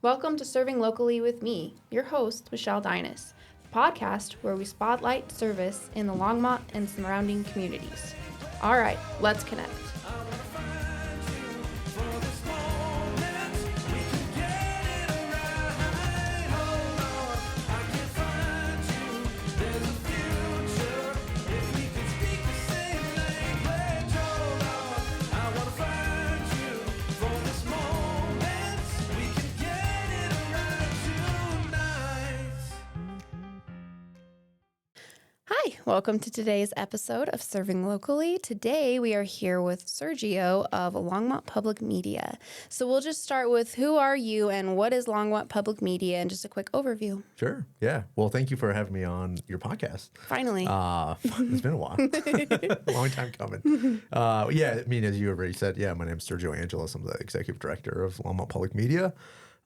Welcome to Serving Locally with me, your host, Mrs.Deines, the podcast where we spotlight service in the Longmont and surrounding communities. All right, let's connect. Hi, welcome to today's episode of Serving Locally. Today we are here with Sergio of Longmont Public Media. So we'll just start with who are you and what is Longmont Public Media and just a quick overview. Sure. Yeah. Well, thank you for having me on your podcast. Finally. It's been a while. A long time coming. Yeah, I mean, as you already said, my name's Sergio Angelos. I'm the executive director of Longmont Public Media.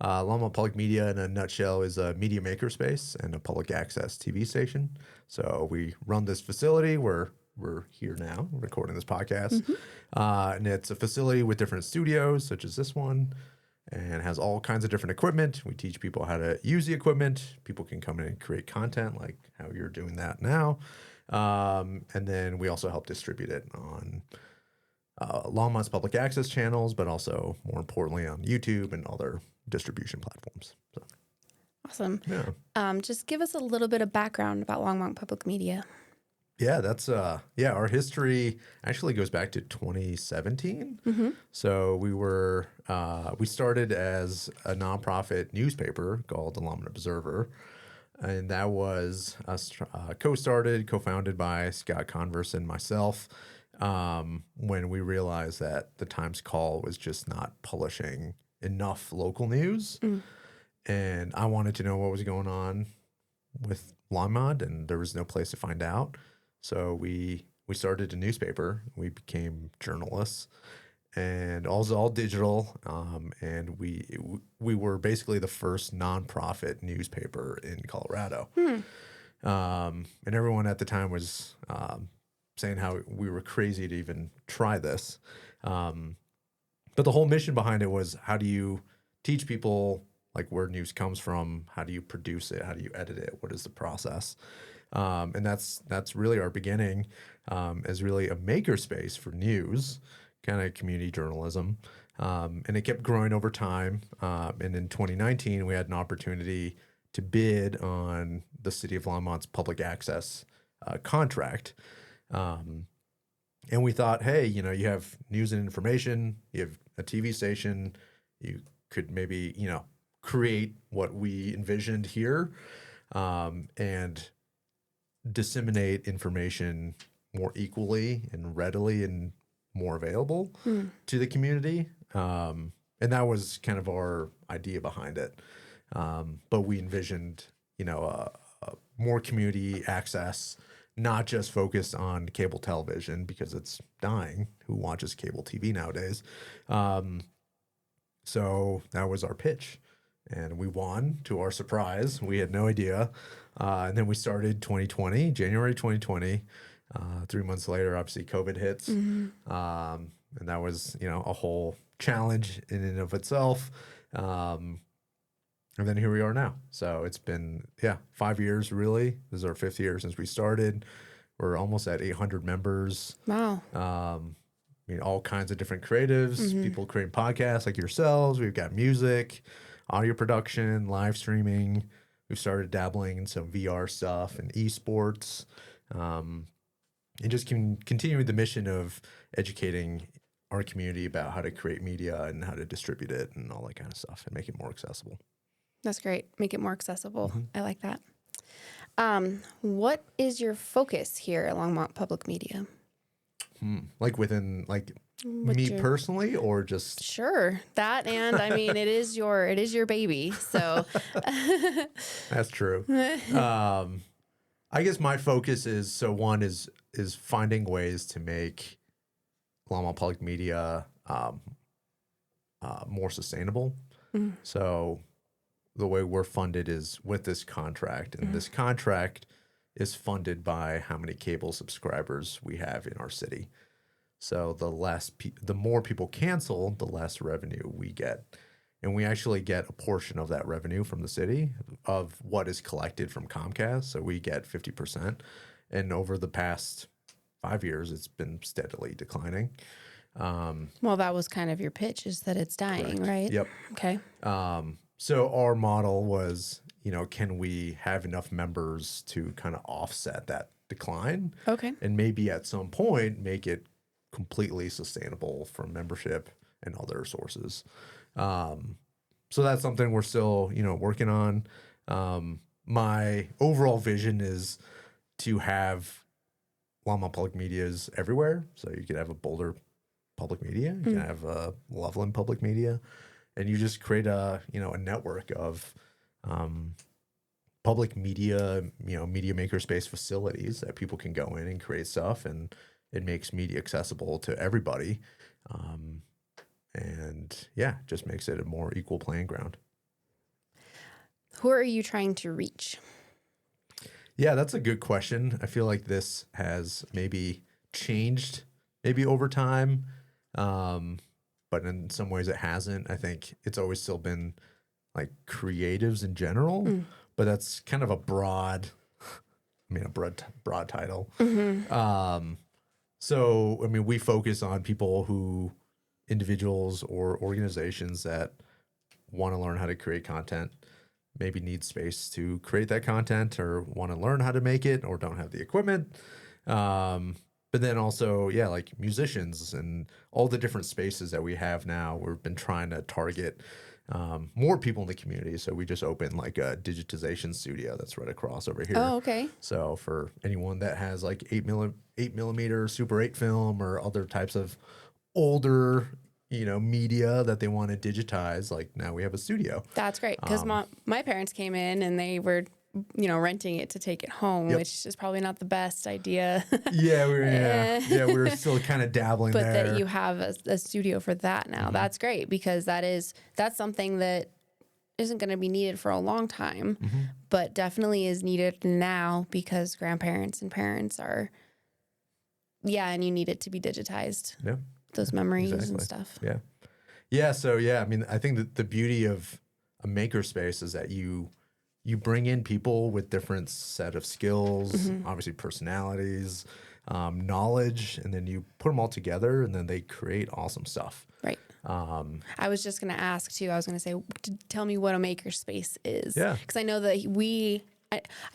Longmont Public Media, in a nutshell, is a media makerspace and a public access TV station. So we run this facility where we're here now recording this podcast. And it's a facility with different studios, such as this one, and has all kinds of different equipment. We teach people how to use the equipment. People can come in and create content like how you're doing that now. And then we also help distribute it on Longmont's public access channels, but also, more importantly, on YouTube and other distribution platforms. So. Awesome. Yeah. Just give us a little bit of background about Longmont Public Media. Yeah, that's our history actually goes back to 2017. So we started as a nonprofit newspaper called the Longmont Observer, and that was co-founded by Scott Converse and myself. When we realized that the Times Call was just not publishing enough local news. And I wanted to know what was going on with Longmont, and there was no place to find out. So we started a newspaper. We became journalists, and also all digital. And we were basically the first nonprofit newspaper in Colorado. And everyone at the time was saying how we were crazy to even try this. But the whole mission behind it was, how do you teach people like where news comes from? How do you produce it? How do you edit it? What is the process? And that's really our beginning as really a makerspace for news, kind of community journalism. And it kept growing over time. And in 2019, we had an opportunity to bid on the City of Longmont's public access contract. And we thought, hey, you have news and information, you have a TV station, you could maybe, create what we envisioned here, and disseminate information more equally and readily and more available to the community. And that was kind of our idea behind it. But we envisioned, more community access, not just focused on cable television because it's dying. Who watches cable TV nowadays? So that was our pitch. And we won, to our surprise. We had no idea. And then we started January 2020. 3 months later, obviously, COVID hits. And that was, a whole challenge in and of itself. And then here we are now. So it's been, 5 years, really. This is our 5th year since we started. We're almost at 800 members. Wow. All kinds of different creatives, people creating podcasts like yourselves. We've got music, audio production, live streaming. We've started dabbling in some VR stuff and esports. And just continuing the mission of educating our community about how to create media and how to distribute it and all that kind of stuff and make it more accessible. That's great. Make it more accessible. I like that. What is your focus here at Longmont Public Media? Like within me personally, or just sure that, and I mean it is your baby, so that's true. I guess my focus is one is finding ways to make Longmont Public Media more sustainable. So the way we're funded is with this contract, and this contract is funded by how many cable subscribers we have in our city. So the more people cancel, the less revenue we get. and we actually get a portion of that revenue from the city of what is collected from Comcast. So we get 50%. And over the past 5 years, it's been steadily declining. Well, that was kind of your pitch, is that it's dying, Correct. right? Yep. Okay. So our model was, can we have enough members to kind of offset that decline? Okay. And maybe at some point make it completely sustainable from membership and other sources. So that's something we're still, working on. My overall vision is to have Longmont Public Medias everywhere. So you could have a Boulder Public Media, you can have a Loveland Public Media, and you just create a network of public media, media makerspace facilities that people can go in and create stuff, and it makes media accessible to everybody. And yeah, just makes it a more equal playing ground. Who are you trying to reach? Yeah, that's a good question. I feel like this has maybe changed over time. But in some ways it hasn't. I think it's always still been like creatives in general, but that's kind of a broad title. So, we focus on people individuals or organizations that want to learn how to create content, maybe need space to create that content, or want to learn how to make it, or don't have the equipment. But then also, like musicians and all the different spaces that we have now. We've been trying to target more people in the community. So we just opened like a digitization studio that's right across over here. Oh, okay. So for anyone that has like 8mm Super 8 film or other types of older, media that they want to digitize, like now we have a studio. That's great, because my parents came in and they were, renting it to take it home, which is probably not the best idea. Yeah, we were still kind of dabbling but there. That you have a studio for that now. That's great, because that's something that isn't going to be needed for a long time, but definitely is needed now, because grandparents and parents are, and you need it to be digitized. Yeah. Those memories and stuff. Yeah. Yeah. So, I think that the beauty of a makerspace is that you bring in people with different set of skills, obviously personalities, knowledge, and then you put them all together, and then they create awesome stuff. Right. I was just going to ask too. I was going to say, tell me what a makerspace is. Yeah. Because I know that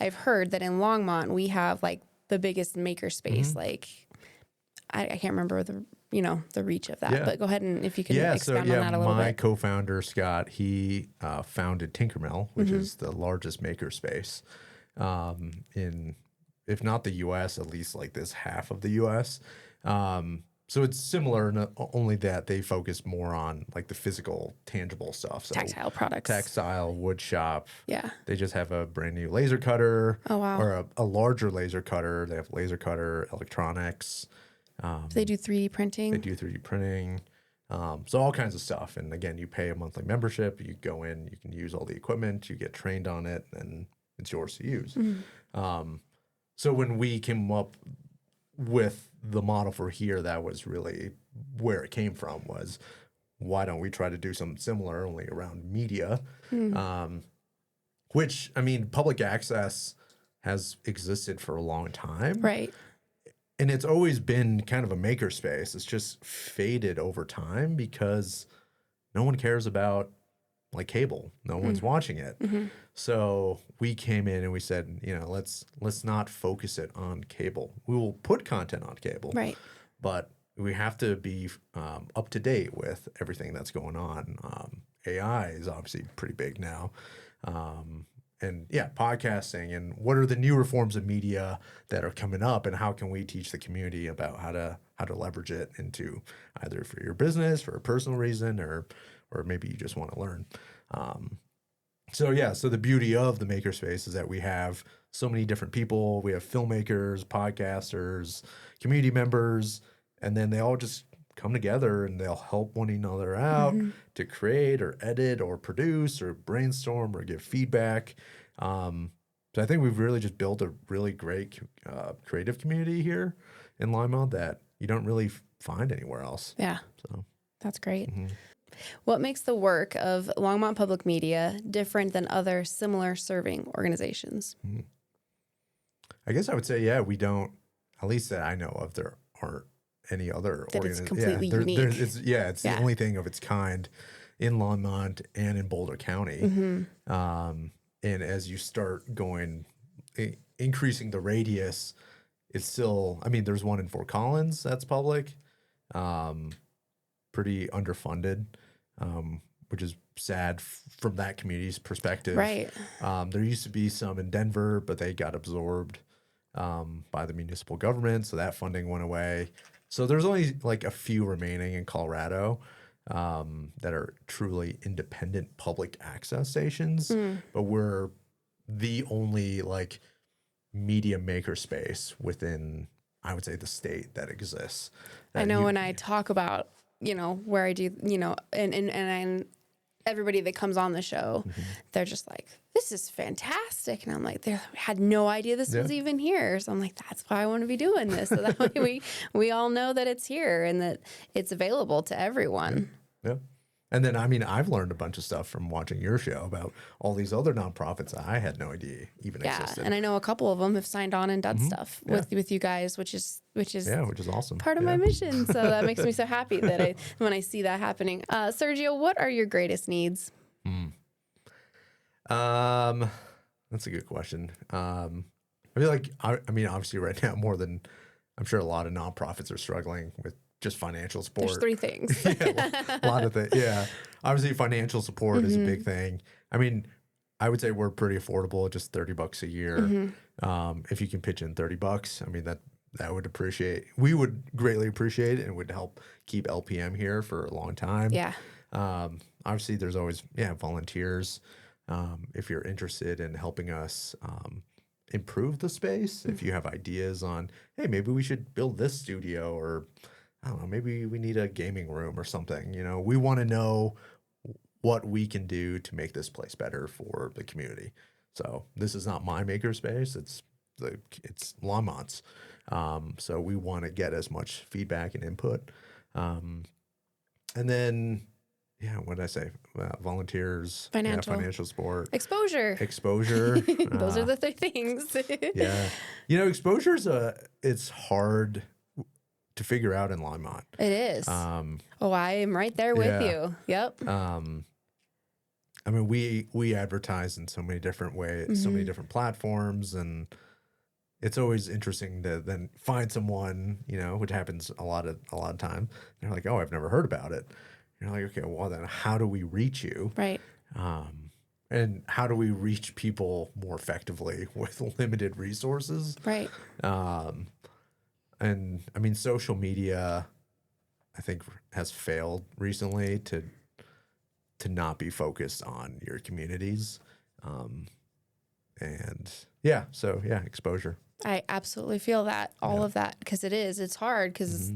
I've heard that in Longmont we have like the biggest makerspace. Like, I can't remember the reach of that, but go ahead, and if you can expound on that a little bit. My co-founder, Scott, he founded Tinkermill, which is the largest makerspace in, if not the U.S., at least like this half of the U.S. So it's similar, in only that they focus more on like the physical, tangible stuff. So tactile products. Textile, wood shop. Yeah. They just have a brand new laser cutter. Oh, wow. Or a larger laser cutter. They have laser cutter, electronics. Do they do 3D printing? They do 3D printing. So all kinds of stuff. And again, you pay a monthly membership. You go in, you can use all the equipment, you get trained on it, and it's yours to use. So when we came up with the model for here, that was really where it came from, was why don't we try to do something similar, only around media? Which, public access has existed for a long time. Right. And it's always been kind of a makerspace. It's just faded over time because no one cares about like cable. No one's watching it. So we came in and we said, let's not focus it on cable. We will put content on cable. Right. But we have to be up to date with everything that's going on. AI is obviously pretty big now. And podcasting, and what are the newer forms of media that are coming up, and how can we teach the community about how to leverage it into either for your business, for a personal reason, or maybe you just want to learn. So the beauty of the makerspace is that we have so many different people. We have filmmakers, podcasters, community members, and then they all just come together and they'll help one another out to create or edit or produce or brainstorm or give feedback. So I think we've really just built a really great creative community here in Longmont that you don't really find anywhere else. Yeah. So that's great. What makes the work of Longmont Public Media different than other similar serving organizations? I guess I would say, yeah, we don't, at least that I know of, there aren't any other That it's organizations. completely unique. It's the only thing of its kind in Longmont and in Boulder County. And as you start increasing the radius, it's still, I mean, there's one in Fort Collins that's public, pretty underfunded, which is sad from that community's perspective. Right. There used to be some in Denver, but they got absorbed by the municipal government, so that funding went away. So there's only like a few remaining in Colorado that are truly independent public access stations, but we're the only like media maker space within, I would say, the state that exists. I know when I talk about, where I do, and everybody that comes on the show, they're just like, this is fantastic. And I'm like, they had no idea this was even here. So I'm like, that's why I want to be doing this. So that way we all know that it's here and that it's available to everyone. Yeah. And then, I mean, I've learned a bunch of stuff from watching your show about all these other nonprofits that I had no idea even existed. And I know a couple of them have signed on and done stuff with you guys, which is awesome. Part of my mission. So that makes me so happy that when I see that happening. Sergio, what are your greatest needs? That's a good question. I feel like, I mean, obviously right now more than, I'm sure a lot of nonprofits are struggling with just financial support. There's 3 things. A lot of things. Yeah. Obviously financial support is a big thing. I mean, I would say we're pretty affordable, just $30 a year. If you can pitch in $30, I mean, that we would greatly appreciate it and would help keep LPM here for a long time. Yeah. Obviously there's always, volunteers. If you're interested in helping us, improve the space, if you have ideas on, hey, maybe we should build this studio, or I don't know, maybe we need a gaming room or something. We want to know what we can do to make this place better for the community. So this is not my makerspace; it's Longmont's. So we want to get as much feedback and input, and then what did I say? Volunteers, financial support, exposure. Those are the 3 things. Exposure it's hard to figure out in Longmont. It is. I am right there with you. Yep. I mean, we advertise in so many different ways, so many different platforms, and it's always interesting to then find someone, which happens a lot of time. They're like, oh, I've never heard about it. You're like, okay, well then how do we reach you? Right. And how do we reach people more effectively with limited resources? Right. And I mean, social media, I think, has failed recently to not be focused on your communities. Exposure. I absolutely feel that, all of that, because it's hard because,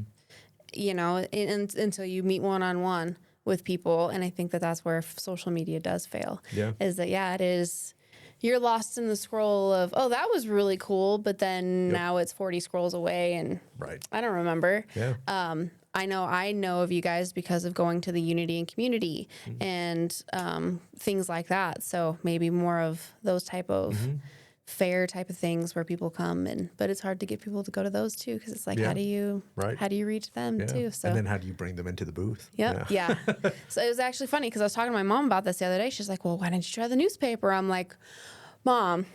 until you meet one-on-one with people. And I think that's where social media does fail. Yeah. Is that, it is, you're lost in the scroll of, oh, that was really cool. But then now it's 40 scrolls away and I don't remember. Yeah. I know of you guys because of going to the Unity and Community and things like that. So maybe more of those type of fair type of things where people come but it's hard to get people to go to those too, because it's like, how do you reach them too? So and then how do you bring them into the booth? Yep. Yeah. So it was actually funny because I was talking to my mom about this the other day. She's like, well, why didn't you try the newspaper? I'm like, Mom,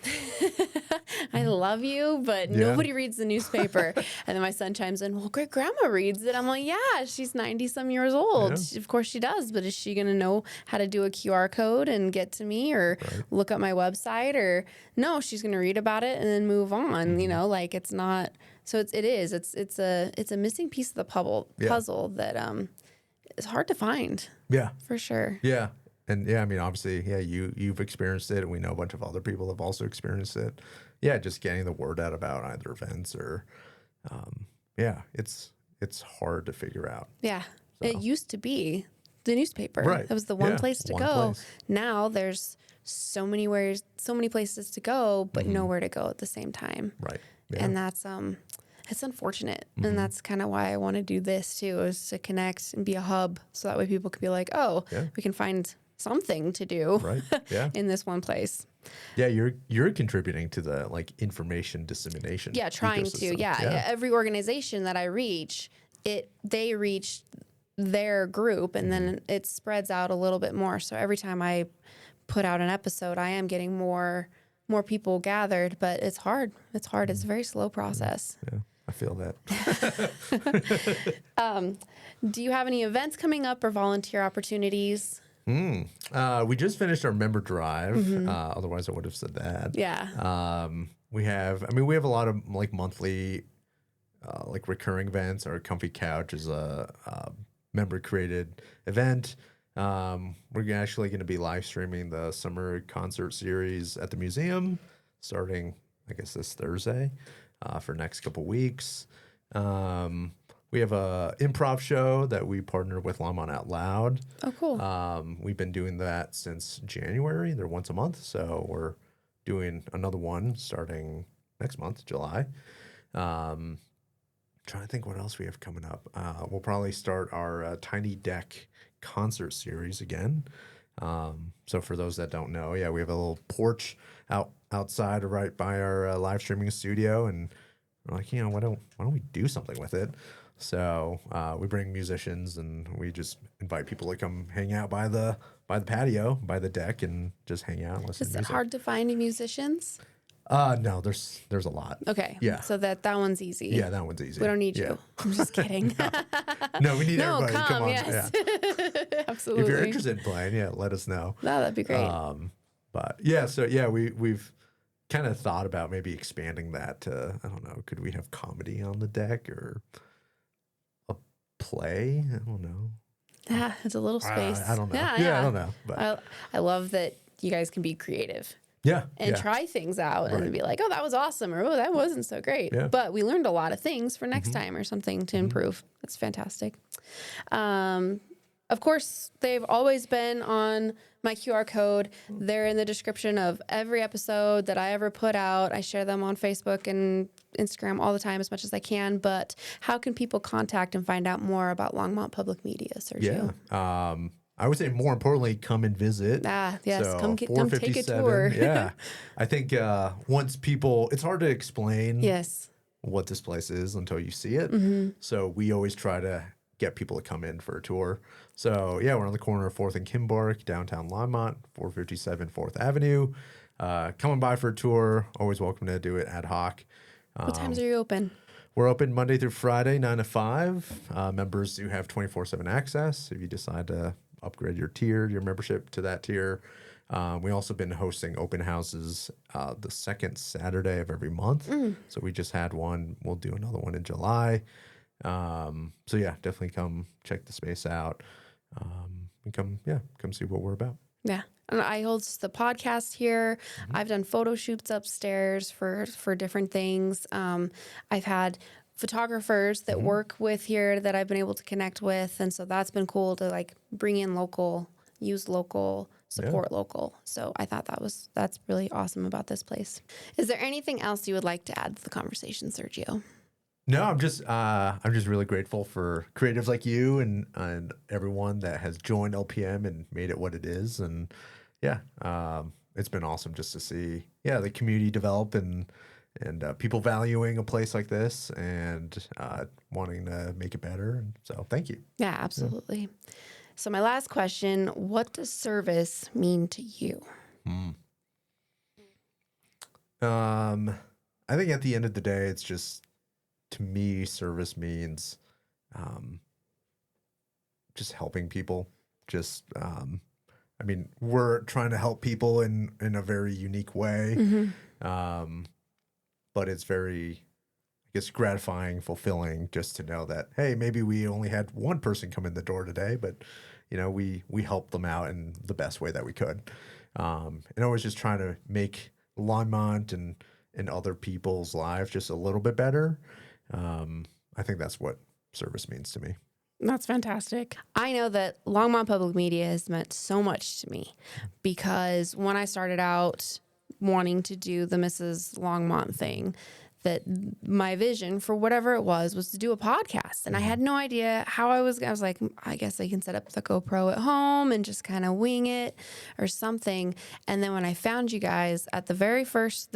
I love you, but nobody reads the newspaper. And then my son chimes in, well, great grandma reads it. I'm like, yeah, she's 90 some years old. Yeah. Of course she does. But is she going to know how to do a QR code and get to me or look up my website? Or no, she's going to read about it and then move on. It's not. So it's a missing piece of the puzzle that is hard to find. Yeah, for sure. Yeah. And I mean, obviously, you've experienced it, and we know a bunch of other people have also experienced it. Yeah, just getting the word out about either events or, it's hard to figure out. Yeah, so. It used to be the newspaper. Right. That was the one place to go. Now there's so many places to go, but nowhere to go at the same time. Right. Yeah. And that's It's unfortunate. And that's kind of why I want to do this too, is to connect and be a hub. So that way people could be like, oh, we can find something to do Right. Yeah. in this one place. Yeah. You're contributing to the like information dissemination. Yeah. Trying to. ecosystem. Yeah. Every organization that I reach, they reach their group and then it spreads out a little bit more. So every time I put out an episode, I am getting more people gathered, but it's hard. It's hard. It's a very slow process. Yeah. I feel that. Do you have any events coming up or volunteer opportunities? We just finished our member drive. Otherwise I would have said that. Yeah. We have a lot of like monthly, like recurring events. Our Comfy Couch is a member created event. We're actually going to be live streaming the summer concert series at the museum starting, I guess, this Thursday for next couple weeks. We have a improv show that we partner with Longmont Out Loud. Oh, cool. We've been doing that since January. They're once a month. So we're doing another one starting next month, July. Trying to think what else we have coming up. We'll probably start our Tiny Deck concert series again. So for those that don't know, we have a little porch outside right by our live streaming studio, and we're like, why don't we do something with it? So we bring musicians and we just invite people to come hang out by the patio, by the deck, and just hang out and listen Is to it music. hard to find musicians? No, there's a lot. Okay. Yeah. So that one's easy. Yeah, that one's easy. We don't need you. I'm just kidding. No, we need No, everybody. Come on. yes. Yeah. Absolutely. If you're interested in playing, let us know. No, that'd be great. But we've kind of thought about maybe expanding that to, I don't know, could we have comedy on the deck or a play? I don't know. Yeah, it's a little space. I don't know. Yeah. I don't know. But I love that you guys can be creative and yeah. try things out Right. and be like, oh, that was awesome, or oh, that wasn't so great. Yeah. But we learned a lot of things for next time or something to improve. That's fantastic. Of course, they've always been on my QR code. They're in the description of every episode that I ever put out. I share them on Facebook and Instagram all the time as much as I can. But how can people contact and find out more about Longmont Public Media, Sergio? Yeah. I would say more importantly, come and visit. Yes, So, come take a 457, tour. Yeah. I think once people, it's hard to explain Yes. what this place is until you see it. So we always try to get people to come in for a tour. So we're on the corner of 4th and Kimbark, downtown Longmont, 457 4th Avenue. Coming by for a tour, always welcome to do it ad hoc. What times are you open? We're open Monday through Friday, 9 to 5. Members do have 24/7 access if you decide to upgrade your membership to that tier. We also been hosting open houses the second Saturday of every month. So we just had one. We'll do another one in July. Definitely come check the space out. And come see what we're about. Yeah. And I host the podcast here. I've done photo shoots upstairs for different things. I've had photographers that work with here that I've been able to connect with. And so that's been cool to like bring in local, use local, support local. So I thought that's really awesome about this place. Is there anything else you would like to add to the conversation, Sergio? No, I'm just really grateful for creatives like you and everyone that has joined LPM and made it what it is. And it's been awesome just to see the community develop and people valuing a place like this and wanting to make it better. And so thank you. Yeah, absolutely. Yeah. So my last question, what does service mean to you? I think at the end of the day, it's just, to me, service means just helping people. We're trying to help people in a very unique way. But it's very, I guess, gratifying, fulfilling just to know that, hey, maybe we only had one person come in the door today, but, we helped them out in the best way that we could. And always just trying to make Longmont and other people's lives just a little bit better. I think that's what service means to me. That's fantastic. I know that Longmont Public Media has meant so much to me because when I started out wanting to do the Mrs. Longmont thing, that my vision for whatever it was to do a podcast. And I had no idea how I was like, I guess I can set up the GoPro at home and just kind of wing it or something. And then when I found you guys at the very first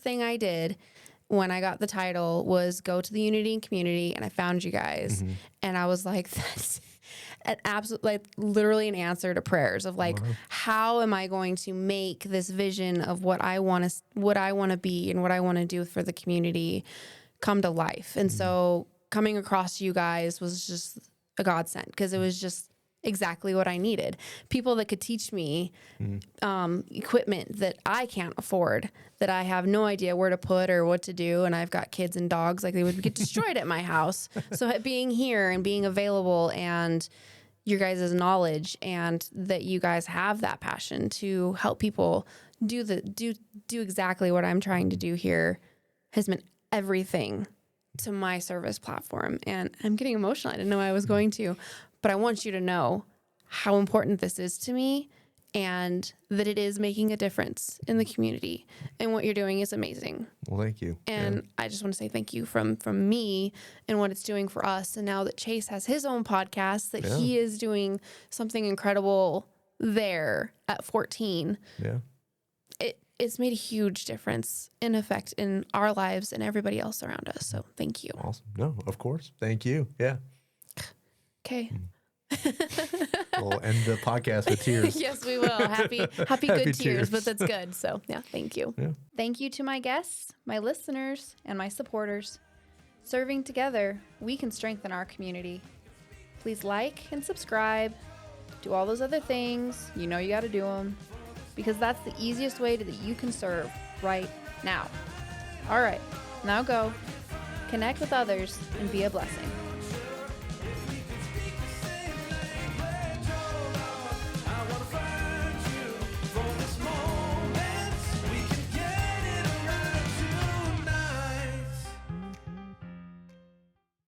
thing I did when I got the title was go to the Unity and Community, and I found you guys. And I was like, that's an absolute, like literally an answer to prayers of like, how am I going to make this vision of what I want to be and what I want to do for the community come to life? And so coming across you guys was just a godsend, because it was just exactly what I needed. People that could teach me equipment that I can't afford, that I have no idea where to put or what to do. And I've got kids and dogs, like they would get destroyed at my house. So being here and being available, and your guys' knowledge, and that you guys have that passion to help people do exactly what I'm trying to do here, has meant everything to my service platform. And I'm getting emotional. I didn't know I was going to, but I want you to know how important this is to me, and that it is making a difference in the community, and what you're doing is amazing. Well, thank you. And I just want to say thank you from me and what it's doing for us. And now that Chase has his own podcast, that he is doing something incredible there at 14. Yeah. It's made a huge difference in effect in our lives and everybody else around us. So thank you. Awesome. No, of course. Thank you. Yeah. Okay. We'll end the podcast with tears. Yes, we will. Happy good tears, but that's good. So yeah, thank you. Yeah. Thank you to my guests, my listeners, and my supporters. Serving together, we can strengthen our community. Please like and subscribe. Do all those other things. You know you got to do them, because that's the easiest way that you can serve right now. All right, now go. Connect with others and be a blessing.